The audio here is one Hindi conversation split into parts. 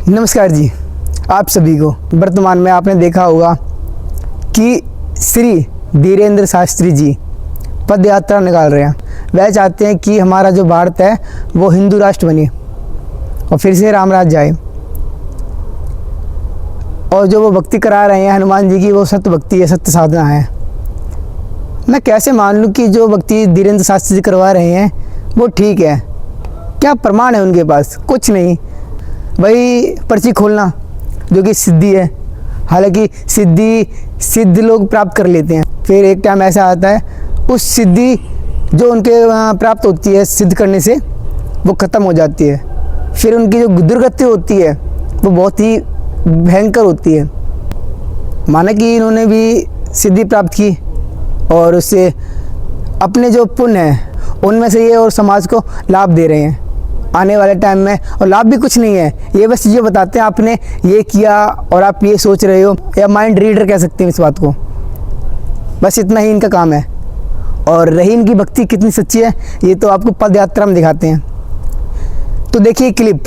नमस्कार जी, आप सभी को। वर्तमान में आपने देखा होगा कि श्री धीरेन्द्र शास्त्री जी पद यात्रा निकाल रहे हैं। वह चाहते हैं कि हमारा जो भारत है वो हिंदू राष्ट्र बने और फिर से राम राज्य आए। और जो वो भक्ति करा रहे हैं हनुमान जी की, वो सत्य भक्ति है, सत्य साधना है। मैं कैसे मान लूँ कि जो भक्ति धीरेन्द्र शास्त्री जी करवा रहे हैं वो ठीक है? क्या प्रमाण है उनके पास? कुछ नहीं। वही पर्ची खोलना जो कि सिद्धि है। हालांकि सिद्ध लोग प्राप्त कर लेते हैं, फिर एक टाइम ऐसा आता है उस सिद्धि जो उनके प्राप्त होती है सिद्ध करने से वो ख़त्म हो जाती है। फिर उनकी जो दुर्गति होती है वो बहुत ही भयंकर होती है। माना कि इन्होंने भी सिद्धि प्राप्त की और उससे अपने जो पुण्य है उनमें से ये और समाज को लाभ दे रहे हैं आने वाले टाइम में। और लाभ भी कुछ नहीं है, ये बस ये बताते हैं आपने ये किया और आप ये सोच रहे हो, या माइंड रीडर कह सकते हैं इस बात को। बस इतना ही इनका काम है। और रही इनकी भक्ति कितनी सच्ची है ये तो आपको पद यात्रा में दिखाते हैं। तो देखिए क्लिप।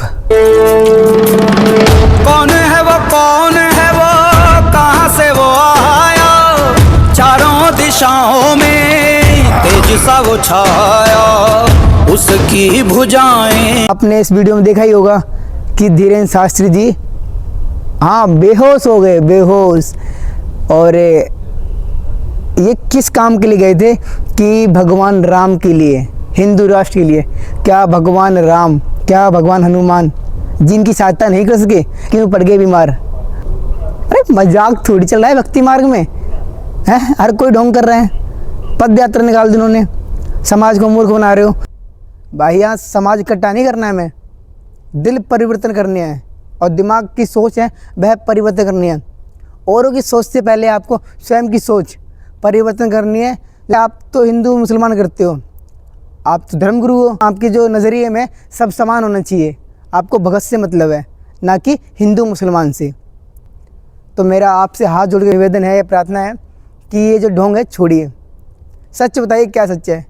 कौन है वो, कौन है वो, कहाँ से वो आया, चारों दिशाओं में तेज सा वो छाया, उसकी भुजाएं। आपने इस वीडियो में देखा ही होगा कि धीरेन्द्र शास्त्री जी बेहोश हो गए, बेहोश। और ये किस काम के लिए गए थे? कि भगवान राम के लिए, हिंदू राष्ट्र के लिए। क्या भगवान राम, क्या भगवान हनुमान जिनकी सहायता नहीं कर सके क्यों पड़ गए बीमार? अरे मजाक थोड़ी चल रहा है भक्ति मार्ग में, है? हर कोई ढोंग कर रहे हैं। पद यात्रा निकाल दी उन्होंने, समाज को मूर्ख बना रहे हो भाई। यहाँ समाज इकट्ठा नहीं करना है, हमें दिल परिवर्तन करने हैं और दिमाग की सोच है वह परिवर्तन करनी है। औरों की सोच से पहले आपको स्वयं की सोच परिवर्तन करनी है। आप तो हिंदू मुसलमान करते हो, आप तो धर्मगुरु हो। आपके जो नज़रिए में सब समान होना चाहिए। आपको भगत से मतलब है, ना कि हिंदू मुसलमान से। तो मेरा आपसे हाथ जोड़ के निवेदन है, प्रार्थना है कि ये जो ढोंग है छोड़िए। सच बताइए क्या सच है?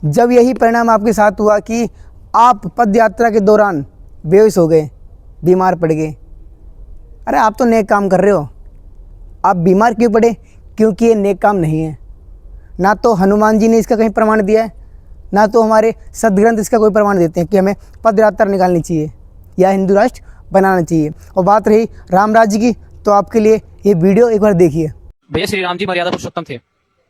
जब यही परिणाम आपके साथ हुआ कि आप पद यात्रा के दौरान बेहोश हो गए, बीमार पड़ गए। अरे आप तो नेक काम कर रहे हो, आप बीमार क्यों पड़े? क्योंकि ये नेक काम नहीं है। ना तो हनुमान जी ने इसका कहीं प्रमाण दिया है, ना तो हमारे सदग्रंथ इसका कोई प्रमाण देते हैं कि हमें पद यात्रा निकालनी चाहिए या हिंदू राष्ट्र बनाना चाहिए। और बात रही राम राज्य की, तो आपके लिए ये वीडियो एक बार देखिए। भैया श्री राम जी मर्यादा पुरुषोत्तम थे,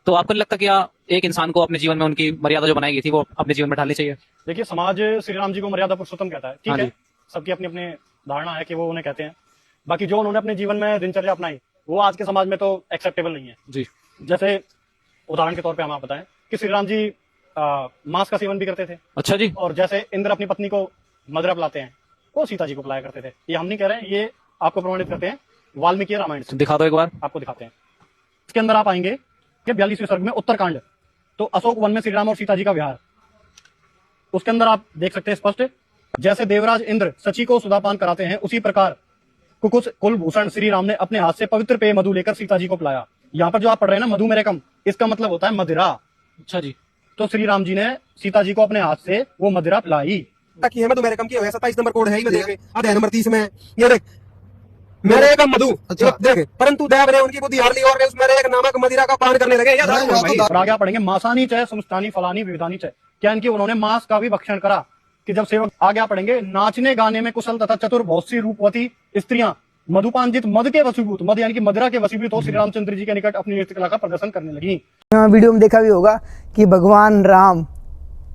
तो आपको नहीं लगता क्या एक इंसान को अपने जीवन में उनकी मर्यादा जो बनाई गई थी वो अपने जीवन में ढालनी चाहिए? देखिए, समाज श्री राम जी को मर्यादा पुरुषोत्तम कहता है, ठीक हाँ है। सबकी अपनी अपनी धारणा है कि वो उन्हें कहते हैं। बाकी जो उन्होंने अपने जीवन में दिनचर्या अपनाई वो आज के समाज में तो एक्सेप्टेबल नहीं है जी। जैसे उदाहरण के तौर पे हम आप बताएं कि श्री राम जी मांस का सेवन भी करते थे। अच्छा जी। और जैसे इंद्र अपनी पत्नी को मदिरा पिलाते हैं, वो सीता जी को पिलाया करते थे। ये हम नहीं कह रहे हैं, ये आपको प्रमाणित करते हैं वाल्मीकि रामायण से। दिखा दो एक बार। आपको दिखाते हैं। इसके अंदर आप आएंगे कि 42वें सर्ग में उत्तरकांड, तो अशोक वन में श्री राम और सीता जी का विहार, उसके अंदर आप देख सकते हैं स्पष्ट, जैसे देवराज इंद्र सची को सुधापान कराते हैं उसी प्रकार कुकुस कुलभूषण श्री राम ने अपने हाथ से पवित्र पेय मधु लेकर सीता जी को पिलाया। यहाँ पर जो आप पढ़ रहे हैं ना, मधु मेरे कम, इसका मतलब होता है मदिरा। अच्छा जी। तो श्री राम जी ने सीता जी को अपने हाथ से वो मदिरा पिलाई। की है मधु मेरे कम की है। 27 नंबर कोड है ही में देख अध्याय नंबर 30 में ये देख मेरे कम मधु। अच्छा। देख, परंतु देव ने उनकी बुद्धि हार ली और वे उस मेरे एक नामक मदिरा का पान करने लगे। और आगे पढ़ेंगे मासानी चय समस्तानी फलानी विविधानी चय, क्या इनकी उन्होंने मांस का भी भक्षण करा। कि जब सेवक आगे पढ़ेंगे नाचने गाने में कुशल तथा चतुर बहुत सी रूपवती स्त्रियां मधुपानजित मद के वशीभूत, मद यानी कि मदिरा के वशीभूत हो श्री रामचंद्र जी के निकट अपनी नृत्य कला का प्रदर्शन करने लगी। वीडियो में देखा भी होगा कि भगवान राम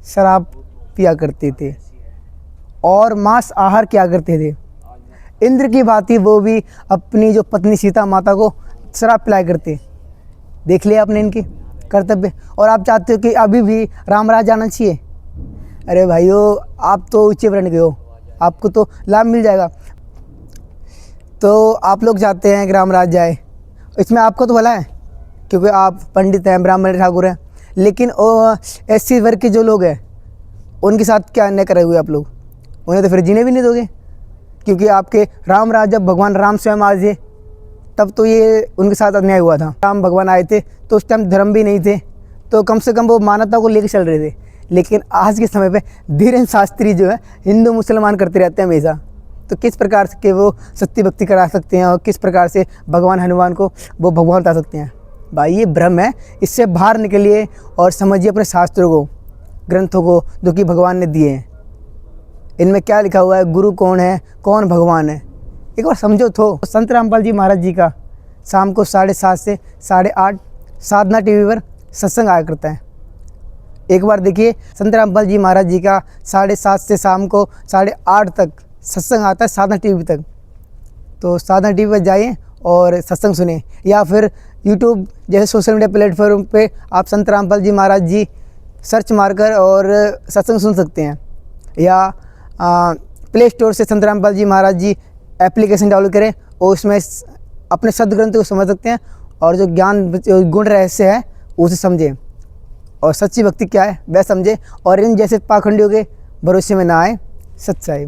शराब पिया करते थे और मांस आहार किया करते थे। इंद्र की भांति वो भी अपनी जो पत्नी सीता माता को शराब पिलाया करते। देख लिया आपने इनके कर्तव्य। और आप चाहते हो कि अभी भी राम राज्य आना चाहिए? अरे भाइयों, आप तो ऊंचे वर्ण के हो, आपको तो लाभ मिल जाएगा। तो आप लोग चाहते हैं कि राम राज्य आए, इसमें आपको तो भला है क्योंकि आप पंडित हैं, ब्राह्मण ठाकुर हैं। लेकिन एससी वर्ग के जो लोग हैं उनके साथ क्या अन्याय करे हुए आप लोग? उन्हें तो फिर जीने भी नहीं दोगे, क्योंकि आपके राम राज्य जब भगवान राम स्वयं आए थे तब तो ये उनके साथ अन्याय हुआ था। राम भगवान आए थे तो उस टाइम धर्म भी नहीं थे, तो कम से कम वो मानवता को लेकर चल रहे थे। लेकिन आज के समय पे धीरेन्द्र शास्त्री जो है हिंदू मुसलमान करते रहते हैं हमेशा। तो किस प्रकार से के वो सत्य भक्ति करा सकते हैं और किस प्रकार से भगवान हनुमान को वो भगवान बता सकते हैं। भाई ये भ्रम है, इससे बाहर निकलिए और समझिए अपने शास्त्रों को, ग्रंथों को जो कि भगवान ने दिए हैं। इनमें क्या लिखा हुआ है, गुरु कौन है, कौन भगवान है, एक बार समझो तो। संत रामपाल जी महाराज जी का शाम को 7:30 से 8:30 साधना टीवी पर सत्संग आया करता है। एक बार देखिए, संत रामपाल जी महाराज जी का 7:30 से शाम को 8:30 तक सत्संग आता है साधना टीवी तक। तो साधना टीवी पर जाइए और सत्संग सुने, या फिर यूट्यूब जैसे सोशल मीडिया प्लेटफॉर्म पे आप संत रामपाल जी महाराज जी सर्च मारकर और सत्संग सुन सकते हैं। या प्ले स्टोर से संत रामपाल जी महाराज जी एप्लीकेशन डाउनलोड करें और उसमें अपने सदग्रंथ को समझ सकते हैं और जो ज्ञान गुण रहस्य है उसे समझें और सच्ची भक्ति क्या है वह समझें और इन जैसे पाखंडियों के भरोसे में ना आए। सच्चाई।